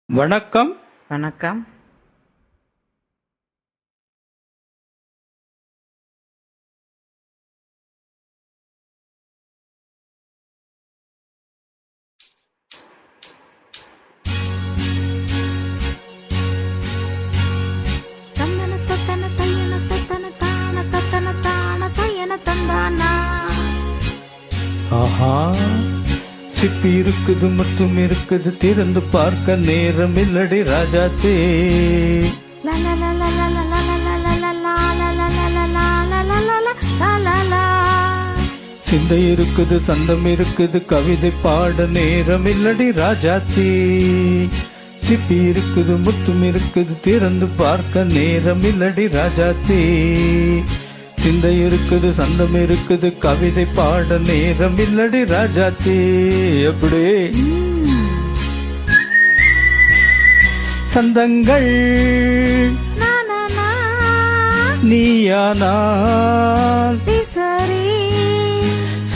வணக்கம். வணக்கம். ஆஹா, சிப்பி இருக்குது மற்றும் இருக்குது, திறந்து பார்க்க நேரம் இல்லடி ராஜாத்தே. சிந்தை இருக்குது, சந்தம் இருக்குது, கவிதை பாட நேரம் இல்லடி ராஜாத்தே. சிப்பி இருக்குது, முத்தும் இருக்குது, திறந்து பார்க்க நேரம் இல்லடி ராஜாத்தே. சிந்தை இருக்குது, சந்தம் இருக்குது, கவிதை பாட நேரம் இல்லடி ராஜாத்தே. எப்படி சந்தங்கள் நீயானால்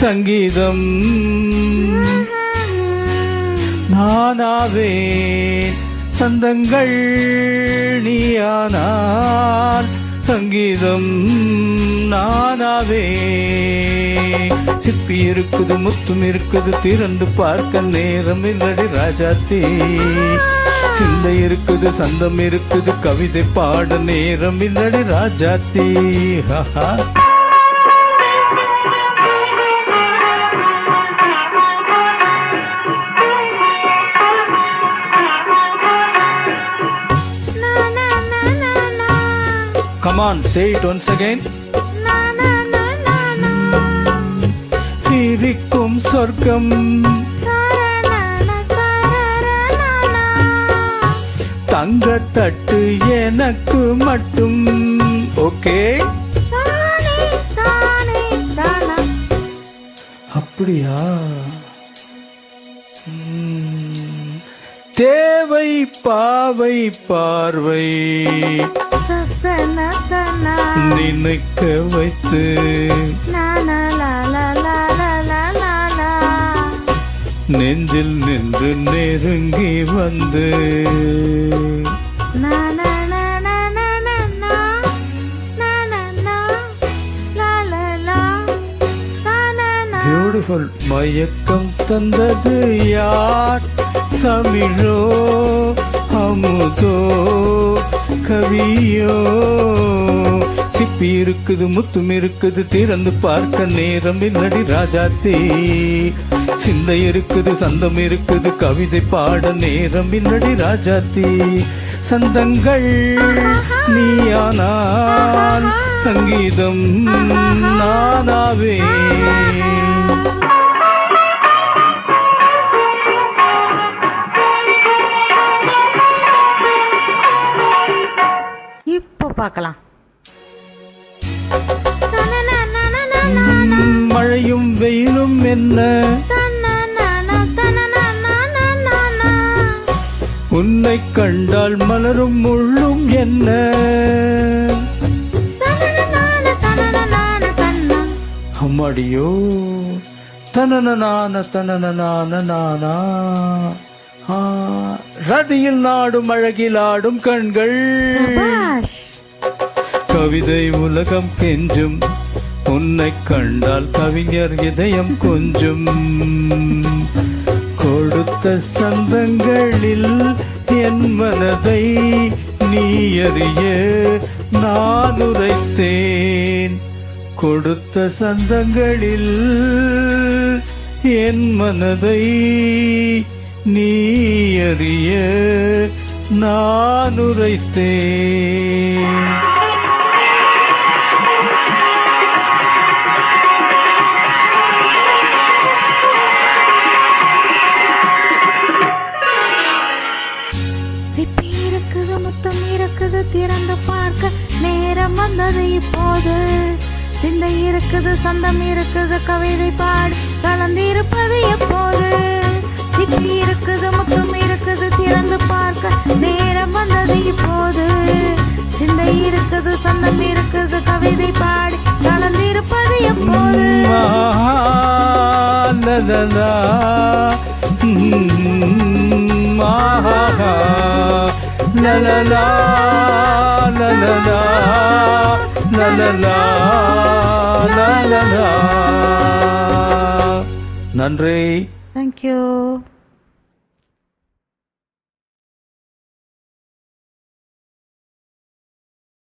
சங்கீதம் நானாவேன். சந்தங்கள் நீயானால் சங்கீதம் நானாவே. சிப்பி இருக்குது, முத்தும் இருக்குது, திறந்து பார்க்க நேரம் இல்லடி ராஜாத்தே. சிந்தை இருக்குது, சந்தம் இருக்குது, கவிதை பாட நேரம் இல்லடி ராஜாத்தே. Come on, say it once again. சிரிக்கும் சொர்க்கம் தங்கத்தட்டு எனக்கு மட்டும். ஓகே, அப்படியா? தேவை பாவை பார்வை நினைக்க வைத்து நெஞ்சில் நின்று நெருங்கி வந்து பியூட்டிஃபுல். மயக்கம் தந்தது யார்? தமிழோ அமுதோ கவியோ? சிப்பி இருக்குது, முத்தும் இருக்குது, திறந்து பார்க்க நேரம் இல்லடி ராஜாத்தே. சிந்தை இருக்குது, சந்தம் இருக்குது, கவிதை பாட நேரம் இல்லடி ராஜாத்தே. சந்தங்கள் நீயானால் சங்கீதம் நானாவே. பார்க்கலாம். மழையும் வெயிலும் என்ன, உன்னை கண்டால் மலரும் முள்ளும் என்ன? அம்மாடியோ தனன தனன. ரதியில் நாடும் அழகில் ஆடும் கண்கள், கவிதை உலகம் கெஞ்சும், உன்னை கண்டால் கவிஞர் இதயம் கொஞ்சும். கொடுத்த சந்தங்களில் என் மனதை நீ அறிய நான் உரைத்தேன். கொடுத்த சந்தங்களில் என் மனதை நீ அறிய நான் உரைத்தேன். திறந்து பார்க்க நேரம் வந்தது இப்போது. சிந்தை இருக்குது, சந்தம் இருக்குது, கவிதை பாடு கலந்திருப்பது எப்போது. சிப்பி இருக்குது, முத்தும் இருக்குது, திறந்து பார்க்க நேரம் வந்தது இப்போது. சிந்தை இருக்குது, சந்தம் இருக்குது, கவிதை பாடு கலந்திருப்பது எப்போது. la la la. லலலா லலலா லலலா லலலா. நன்றி. தேங்க்யூ.